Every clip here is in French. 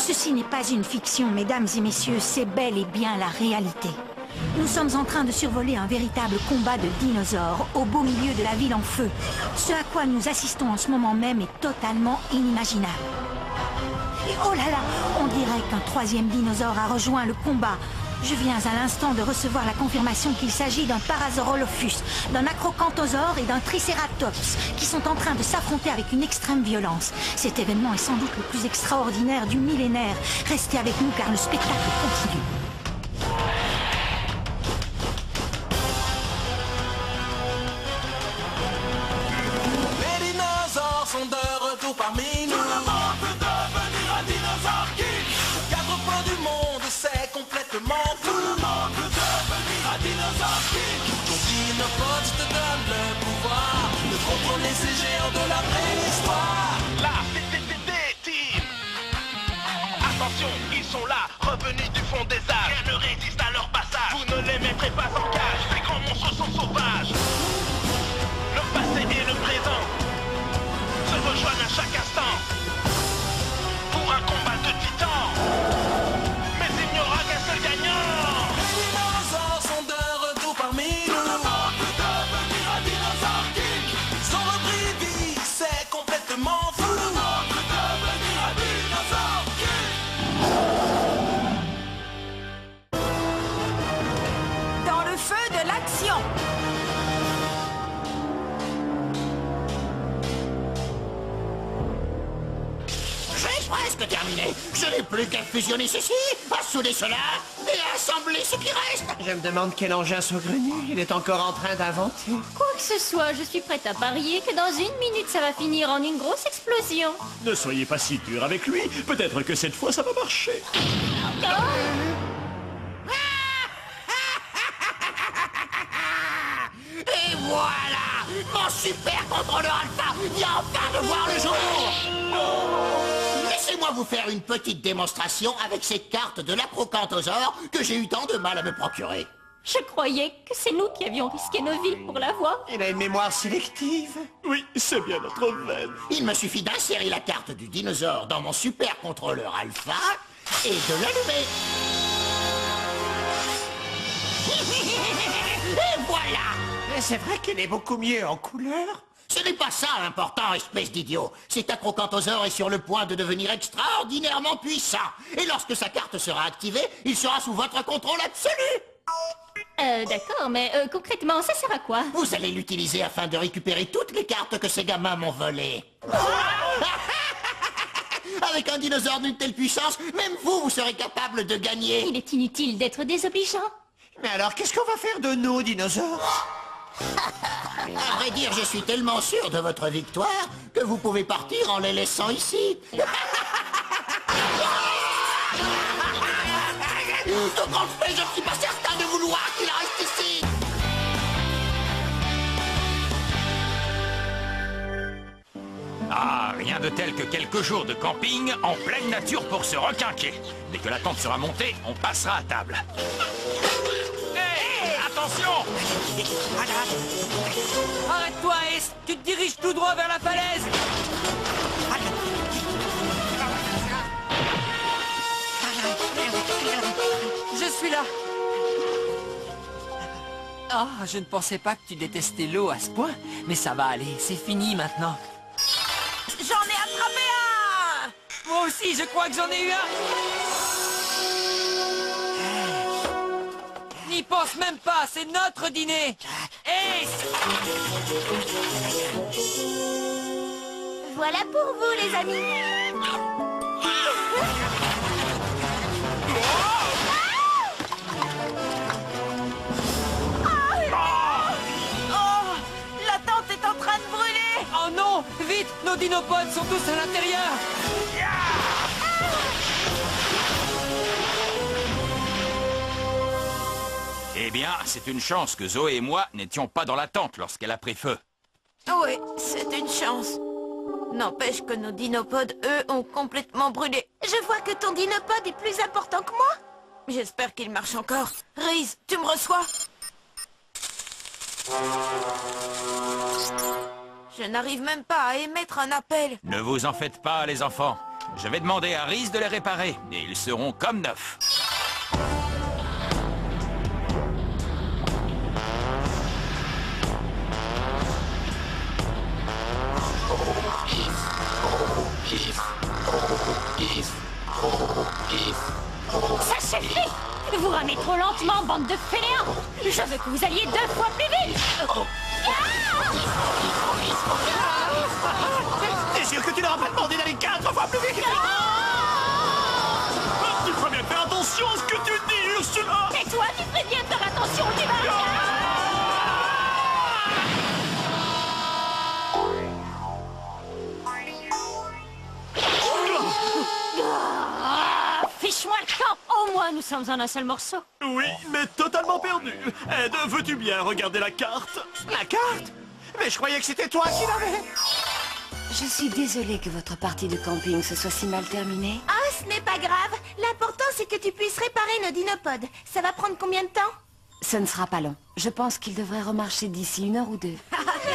Ceci n'est pas une fiction, mesdames et messieurs, c'est bel et bien la réalité. Nous sommes en train de survoler un véritable combat de dinosaures au beau milieu de la ville en feu. Ce à quoi nous assistons en ce moment même est totalement inimaginable. Et oh là là, on dirait qu'un troisième dinosaure a rejoint le combat. Je viens à l'instant de recevoir la confirmation qu'il s'agit d'un Parasaurolophus, d'un Acrocanthosaure et d'un Triceratops, qui sont en train de s'affronter avec une extrême violence. Cet événement est sans doute le plus extraordinaire du millénaire. Restez avec nous car le spectacle continue. Les dinosaures sont de retour parmi nous. Tout le monde peut devenir un dinosaure king. Aux quatre coins du monde, c'est complètement fou. Tout le monde peut devenir un dinosaure king. Ton dinopode te donne le pouvoir de contrôler ces géants de la préhistoire. La team. Attention, ils sont là, revenus du fond des âges. Rien ne résiste à leur passage. Vous ne les mettrez pas en cage. Ces grands monstres sont sauvages. Le passé et le présent se rejoignent à chaque instant pour un combat de titans. Mais il n'y aura qu'un seul gagnant. Les dinosaures sont de retour parmi nous. Tout le monde peut devenir un dinosaure king. Ils ont repris vie, c'est complètement fou. Tout le monde peut devenir un dinosaure king. Dans le feu de l'action. J'ai presque terminé. Je n'ai plus qu'à fusionner ceci, à souder cela et à assembler ce qui reste. Je me demande quel engin saugrenu il est encore en train d'inventer. Quoi que ce soit, je suis prête à parier que dans une minute, ça va finir en une grosse explosion. Ne soyez pas si dur avec lui. Peut-être que cette fois, ça va marcher. Et voilà, mon super contrôleur alpha vient enfin de voir le jour. Laissez-moi vous faire une petite démonstration avec cette carte de l'Acrocanthosaure que j'ai eu tant de mal à me procurer. Je croyais que c'est nous qui avions risqué nos vies pour l'avoir. Il a une mémoire sélective. Oui, c'est bien notre veine. Il me suffit d'insérer la carte du dinosaure dans mon super contrôleur alpha et de l'allumer. Et voilà. Mais c'est vrai qu'elle est beaucoup mieux en couleur. Ce n'est pas ça l'important, espèce d'idiot. Cet Acrocanthosaure est sur le point de devenir extraordinairement puissant. Et lorsque sa carte sera activée, il sera sous votre contrôle absolu. D'accord, mais concrètement, ça sert à quoi? Vous allez l'utiliser afin de récupérer toutes les cartes que ces gamins m'ont volées. Avec un dinosaure d'une telle puissance, même vous serez capable de gagner. Il est inutile d'être désobligeant. Mais alors, qu'est-ce qu'on va faire de nos dinosaures? À vrai dire, je suis tellement sûr de votre victoire que vous pouvez partir en les laissant ici. Tout compte fait, je ne suis pas certain de vouloir qu'il reste ici. Ah, rien de tel que quelques jours de camping en pleine nature pour se requinquer. Dès que la tente sera montée, on passera à table. Hey, attention! Arrête-toi, Ace. Tu te diriges tout droit vers la falaise. Je suis là. Ah, je ne pensais pas que tu détestais l'eau à ce point. Mais ça va aller, c'est fini maintenant. J'en ai attrapé un! Moi aussi, je crois que j'en ai eu un. N'y pense même pas, c'est notre dîner. Ace! Voilà pour vous, les amis. Oh! La tente est en train de brûler! Oh non! Vite! Nos dinopodes sont tous à l'intérieur! Eh bien, c'est une chance que Zoé et moi n'étions pas dans la tente lorsqu'elle a pris feu. Oui, c'est une chance. N'empêche que nos dinopodes, eux, ont complètement brûlé. Je vois que ton dinopode est plus important que moi. J'espère qu'il marche encore. Reese, tu me reçois? Je n'arrive même pas à émettre un appel. Ne vous en faites pas, les enfants. Je vais demander à Rhys de les réparer, et ils seront comme neufs. Ça suffit! Vous ramez trop lentement, bande de fainéants! Je veux que vous alliez 2 fois plus vite! T'es sûr que tu n'auras pas demandé d'aller 4 fois plus vite? Tu ferais bien faire attention à ce que tu dis, Ursula! Et toi, tu ferais bien faire attention, tu vas... Fiche-moi le camp! Au moins, nous sommes en un seul morceau. Oui, mais totalement perdu. Ed, veux-tu bien regarder la carte? La carte? Mais je croyais que c'était toi qui l'avais. Je suis désolée que votre partie de camping se soit si mal terminée. Ah, ce n'est pas grave. L'important, c'est que tu puisses réparer nos dinopodes. Ça va prendre combien de temps? Ce ne sera pas long. Je pense qu'il devrait remarcher d'ici 1 heure ou 2.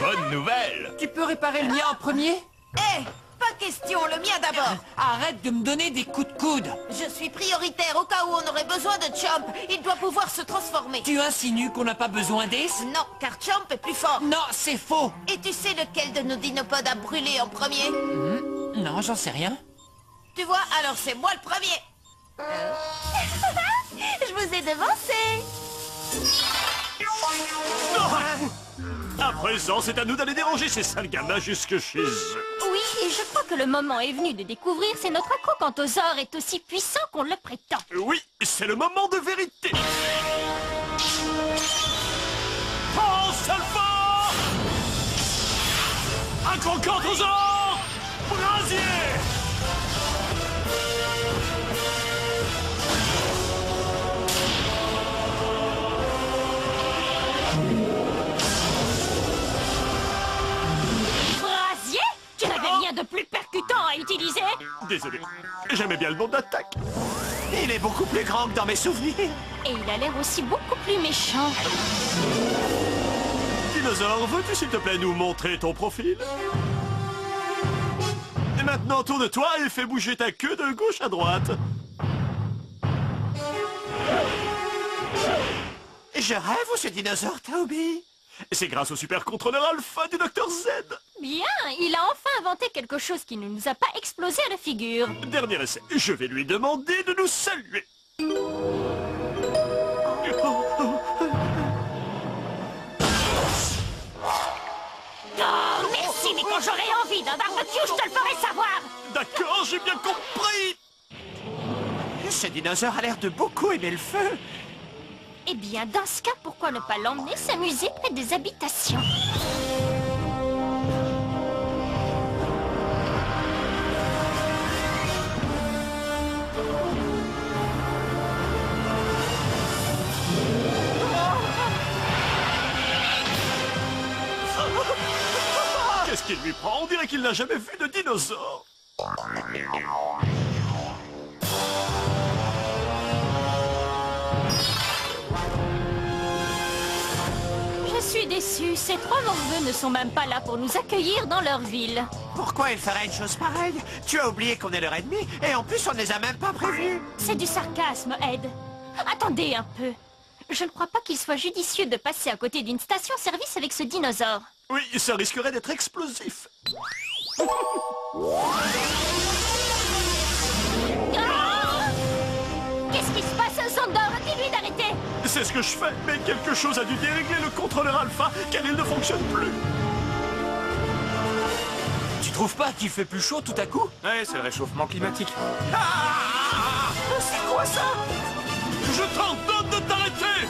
Bonne nouvelle! Tu peux réparer le mien en premier? Hé, pas question, le mien d'abord. Arrête de me donner des coups de coude. Je suis prioritaire au cas où on aurait besoin de Chomp. Il doit pouvoir se transformer. Tu insinues qu'on n'a pas besoin d'Ace? Non, car Chomp est plus fort. Non, c'est faux. Et tu sais lequel de nos dinopodes a brûlé en premier? Non, j'en sais rien. Tu vois, alors c'est moi le premier. Je vous ai devancé. À présent, c'est à nous d'aller déranger ces sales gamins jusque chez eux. Oui, et je crois que le moment est venu de découvrir si notre acrocanthosaure est aussi puissant qu'on le prétend. Oui, c'est le moment de vérité. Pense alpha! Acrocanthosaure! Brasier! Brasier? Tu n'avais rien de plus percutant à utiliser? Désolé, j'aimais bien le nom d'attaque. Il est beaucoup plus grand que dans mes souvenirs. Et il a l'air aussi beaucoup plus méchant. Dinosaure, veux-tu s'il te plaît nous montrer ton profil? Et maintenant, tourne-toi et fais bouger ta queue de gauche à droite. Je rêve ou ce dinosaure t'a obéi? C'est grâce au super contrôleur alpha du Dr Z. Bien, il a enfin inventé quelque chose qui ne nous a pas explosé à la figure. Dernier essai, je vais lui demander de nous saluer. Oh, merci, mais quand j'aurai envie d'un barbecue, je te le ferai savoir. D'accord, j'ai bien compris. Ce dinosaure a l'air de beaucoup aimer le feu. Eh bien, dans ce cas, pourquoi ne pas l'emmener s'amuser près des habitations? Qu'est-ce qu'il lui prend? On dirait qu'il n'a jamais vu de dinosaure. Je suis déçue, ces 3 morveux ne sont même pas là pour nous accueillir dans leur ville. Pourquoi il ferait une chose pareille? Tu as oublié qu'on est leur ennemi, et en plus on ne les a même pas prévenus. C'est du sarcasme, Ed. Attendez un peu. Je ne crois pas qu'il soit judicieux de passer à côté d'une station-service avec ce dinosaure. Oui, ça risquerait d'être explosif. Ah! Qu'est-ce qui se passe, Zandor? Dis-lui d'arrêter. C'est ce que je fais, mais quelque chose a dû dérégler le contrôleur alpha, car il ne fonctionne plus. Tu trouves pas qu'il fait plus chaud tout à coup? Ouais, c'est le réchauffement climatique. C'est quoi ça? Je t'ordonne de t'arrêter!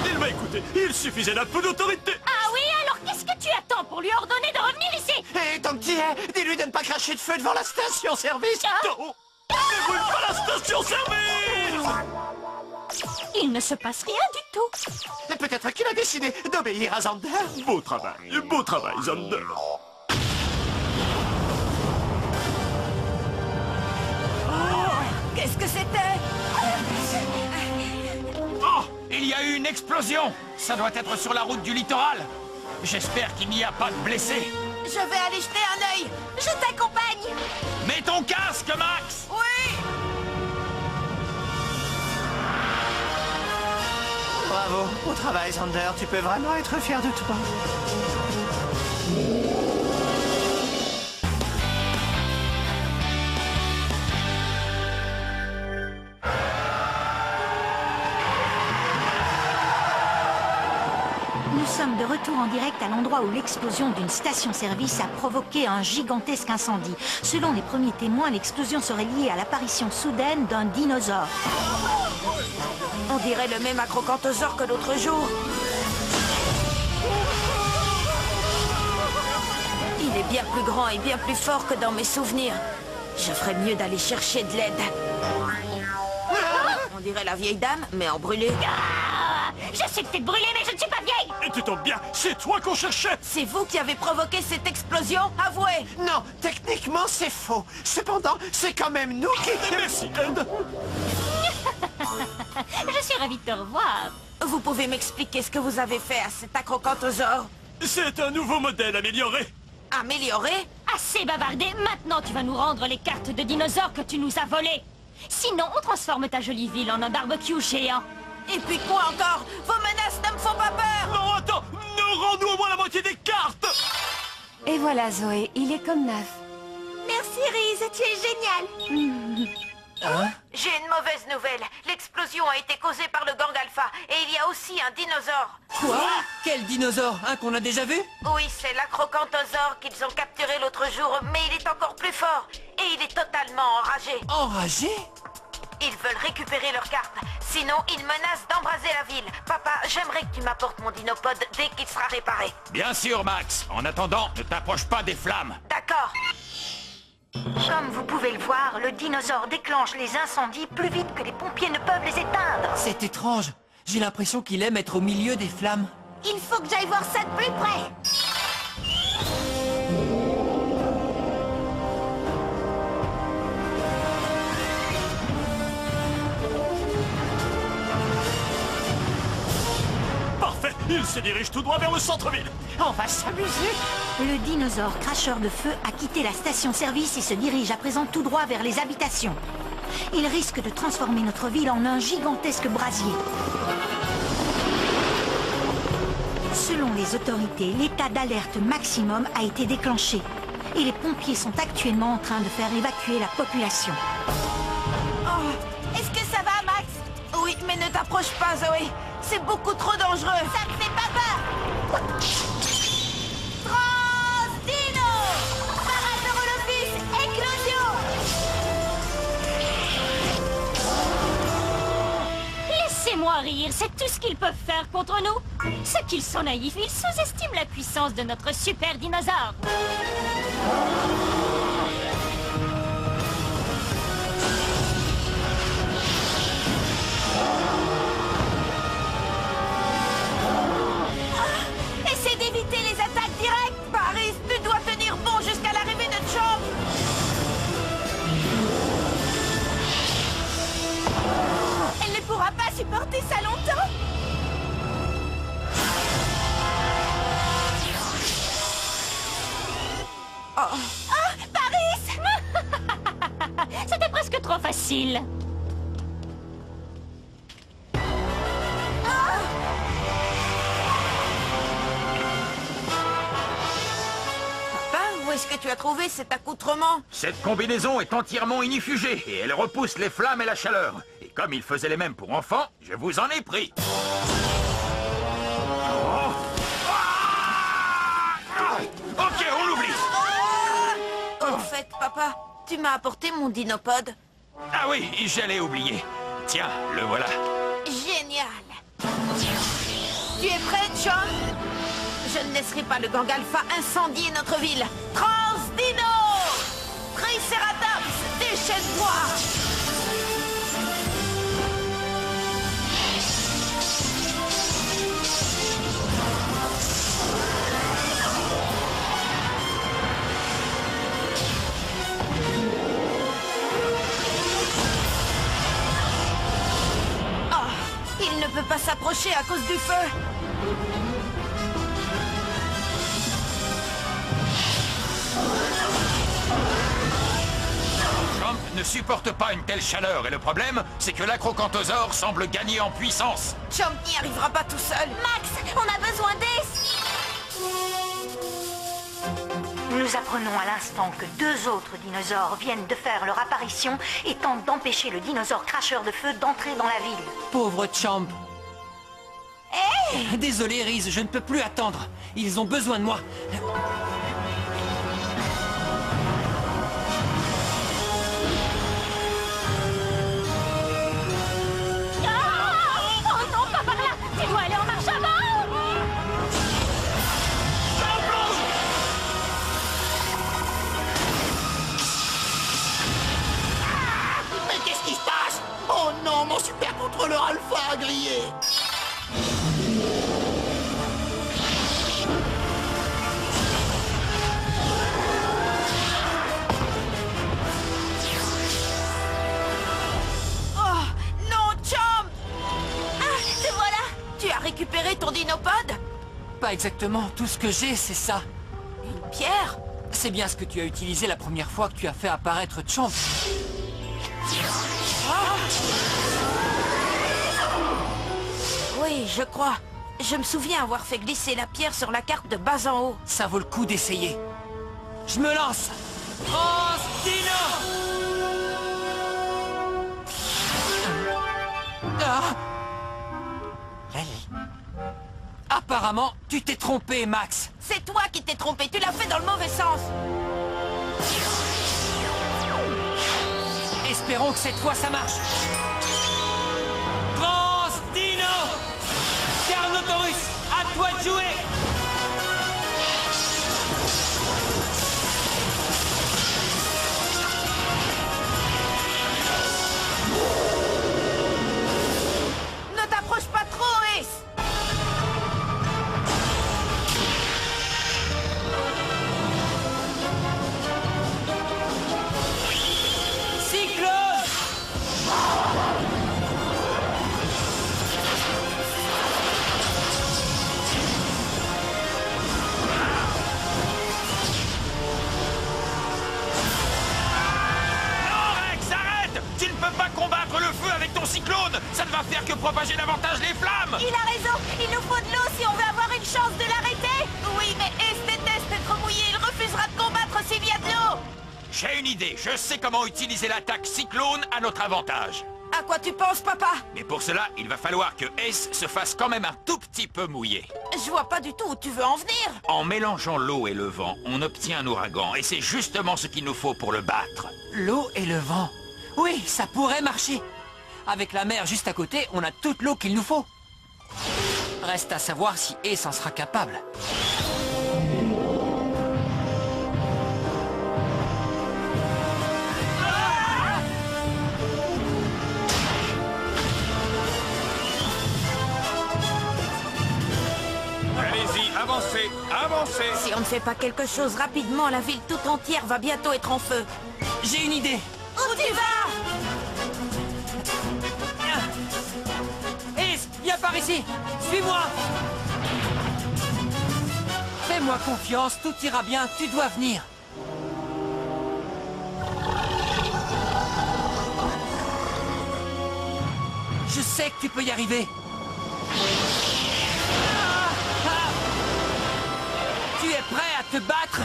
Il m'a écouté, il suffisait d'un peu d'autorité. Ah oui, alors qu'est-ce que tu attends pour lui ordonner de revenir ici? Et tant que tu y es, dis-lui de ne pas cracher de feu devant la station-service. Non! Déroule pas la station-service! Il ne se passe rien du tout. Peut-être qu'il a décidé d'obéir à Zander. Beau travail, Zander. Qu'est-ce que c'était? Oh! Il y a eu une explosion! Ça doit être sur la route du littoral! J'espère qu'il n'y a pas de blessés. Je vais aller jeter un œil. Je t'accompagne. Mets ton casque, Max! Oui. Bravo. Au travail, Xander. Tu peux vraiment être fier de toi. Nous sommes de retour en direct à l'endroit où l'explosion d'une station-service a provoqué un gigantesque incendie. Selon les premiers témoins, l'explosion serait liée à l'apparition soudaine d'un dinosaure. On dirait le même acrocanthosaure que l'autre jour. Il est bien plus grand et bien plus fort que dans mes souvenirs. Je ferais mieux d'aller chercher de l'aide. On dirait la vieille dame, mais en brûlé. Je sais que t'es brûlée, mais je ne suis pas vieille. Et tu tombes bien, c'est toi qu'on cherchait. C'est vous qui avez provoqué cette explosion, avouez. Non, techniquement, c'est faux. Cependant, c'est quand même nous qui... Merci, Ed. Je suis ravie de te revoir. Vous pouvez m'expliquer ce que vous avez fait à cet acrocanthosaure? C'est un nouveau modèle amélioré. Amélioré? Assez bavardé, maintenant tu vas nous rendre les cartes de dinosaures que tu nous as volées. Sinon, on transforme ta jolie ville en un barbecue géant. Et puis quoi encore? Vos menaces ne me font pas peur. Non, attends, rends-nous au moins la moitié des cartes. Et voilà, Zoé, il est comme neuf. Merci, Riz, tu es génial. J'ai une mauvaise nouvelle. L'explosion a été causée par le gang Alpha. Et il y a aussi un dinosaure. Quoi? Quel dinosaure? Un qu'on a déjà vu? Oui, c'est l'acrocanthosaure qu'ils ont capturé l'autre jour. Mais il est encore plus fort. Et il est totalement enragé. Enragé? Ils veulent récupérer leurs cartes. Sinon, ils menacent d'embraser la ville. Papa, j'aimerais que tu m'apportes mon dinopode dès qu'il sera réparé. Bien sûr, Max. En attendant, ne t'approche pas des flammes. D'accord. Comme vous pouvez le voir, le dinosaure déclenche les incendies plus vite que les pompiers ne peuvent les éteindre. C'est étrange. J'ai l'impression qu'il aime être au milieu des flammes. Il faut que j'aille voir ça de plus près. Parfait, il se dirige tout droit vers le centre-ville. On va s'amuser. Le dinosaure cracheur de feu a quitté la station-service et se dirige à présent tout droit vers les habitations. Il risque de transformer notre ville en un gigantesque brasier. Selon les autorités, l'état d'alerte maximum a été déclenché. Et les pompiers sont actuellement en train de faire évacuer la population. Oh, est-ce que ça va, Max? Oui, mais ne t'approche pas, Zoé. C'est beaucoup trop dangereux. Ça me fait pas peur. Transdino! Parasaurolophus, éclosion! Laissez-moi rire, c'est tout ce qu'ils peuvent faire contre nous. Ce qu'ils sont naïfs, ils sous-estiment la puissance de notre super dinosaure. Essaie d'éviter les attaques directes. Paris, tu dois tenir bon jusqu'à l'arrivée de Chomp. Elle ne pourra pas supporter ça longtemps. Oh, Paris! C'était presque trop facile. Papa, où est-ce que tu as trouvé cet accoutrement? Cette combinaison est entièrement inifugée et elle repousse les flammes et la chaleur. Et comme ils faisaient les mêmes pour enfants, je vous en ai pris. Ok, on l'oublie. Au fait, papa, tu m'as apporté mon dinopode. Ah oui, j'allais oublier. Tiens, le voilà. Génial. Tu es prêt, Chomp? Je ne laisserai pas le gang Alpha incendier notre ville. Transdino! Triceratops, déchaîne-toi! Il ne peut pas s'approcher à cause du feu. ne supporte pas une telle chaleur et le problème, c'est que l'acrocanthosaure semble gagner en puissance. Chomp n'y arrivera pas tout seul. Max, on a besoin d'Ace. Nous apprenons à l'instant que 2 autres dinosaures viennent de faire leur apparition et tentent d'empêcher le dinosaure cracheur de feu d'entrer dans la ville. Pauvre Champ. Désolé, Reese, je ne peux plus attendre. Ils ont besoin de moi. Oh non, pas par là. Tu dois aller en marche avant. Mais qu'est-ce qui se passe? Oh non, mon super contrôleur alpha a grillé. Oh non, Chomp! Ah, te voilà! Tu as récupéré ton dinopode? Pas exactement. Tout ce que j'ai, c'est ça. Une pierre? C'est bien ce que tu as utilisé la première fois que tu as fait apparaître Champ. Oui, je crois. Je me souviens avoir fait glisser la pierre sur la carte de bas en haut. Ça vaut le coup d'essayer. Je me lance. Dino! Ah! Apparemment, tu t'es trompé, Max. C'est toi qui t'es trompé, tu l'as fait dans le mauvais sens. Espérons que cette fois ça marche. Dino! Carnotaurus, à toi de jouer! Ne t'approche pas trop, Ace! Cyclone! cyclone! Ça ne va faire que propager davantage les flammes! Il a raison! Il nous faut de l'eau si on veut avoir une chance de l'arrêter! Oui, mais Ace déteste être mouillé! Il refusera de combattre s'il y a de l'eau! J'ai une idée! Je sais comment utiliser l'attaque cyclone à notre avantage! À quoi tu penses, papa? Mais pour cela, il va falloir que Ace se fasse quand même un tout petit peu mouillé. Je vois pas du tout où tu veux en venir! En mélangeant l'eau et le vent, on obtient un ouragan, et c'est justement ce qu'il nous faut pour le battre. L'eau et le vent. Oui, ça pourrait marcher. Avec la mer juste à côté, on a toute l'eau qu'il nous faut. Reste à savoir si Ace en sera capable. Allez-y, avancez, avancez! Si on ne fait pas quelque chose rapidement, la ville tout entière va bientôt être en feu. J'ai une idée. Où tu vas? Ace, viens par ici. Suis-moi. Fais-moi confiance, tout ira bien, tu dois venir. Je sais que tu peux y arriver. Tu es prêt à te battre?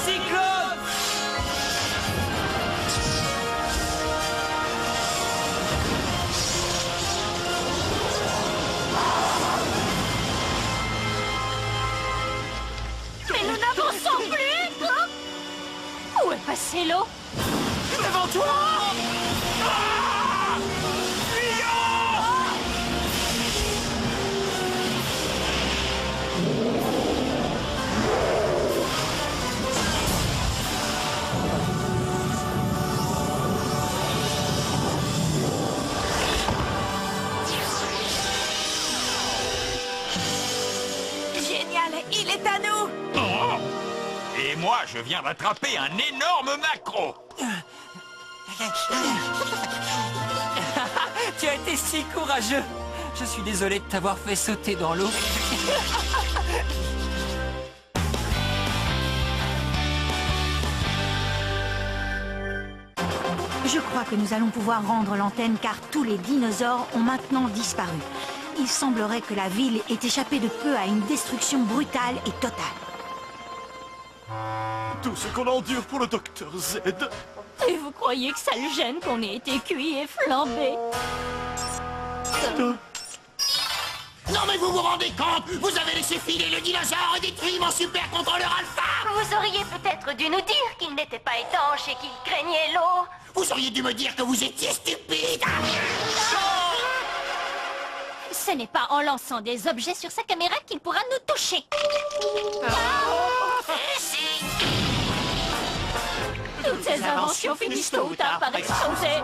Cyclone! Mais nous n'avançons plus, hein? Où est passée l'eau? Devant toi! Génial, il est à nous! Oh! Et moi, je viens d'attraper un énorme maquereau! Tu as été si courageux. Je suis désolé de t'avoir fait sauter dans l'eau. Je crois que nous allons pouvoir rendre l'antenne car tous les dinosaures ont maintenant disparu. Il semblerait que la ville ait échappé de peu à une destruction brutale et totale. Tout ce qu'on endure pour le docteur Z. Et vous croyez que ça le gêne qu'on ait été cuit et flambé? Non mais vous vous rendez compte? Vous avez laissé filer le dinosaure et détruit mon super contrôleur alpha! Vous auriez peut-être dû nous dire qu'il n'était pas étanche et qu'il craignait l'eau. Vous auriez dû me dire que vous étiez stupide! Ce n'est pas en lançant des objets sur sa caméra qu'il pourra nous toucher. Toutes ces inventions finissent tôt ou tard par exploser.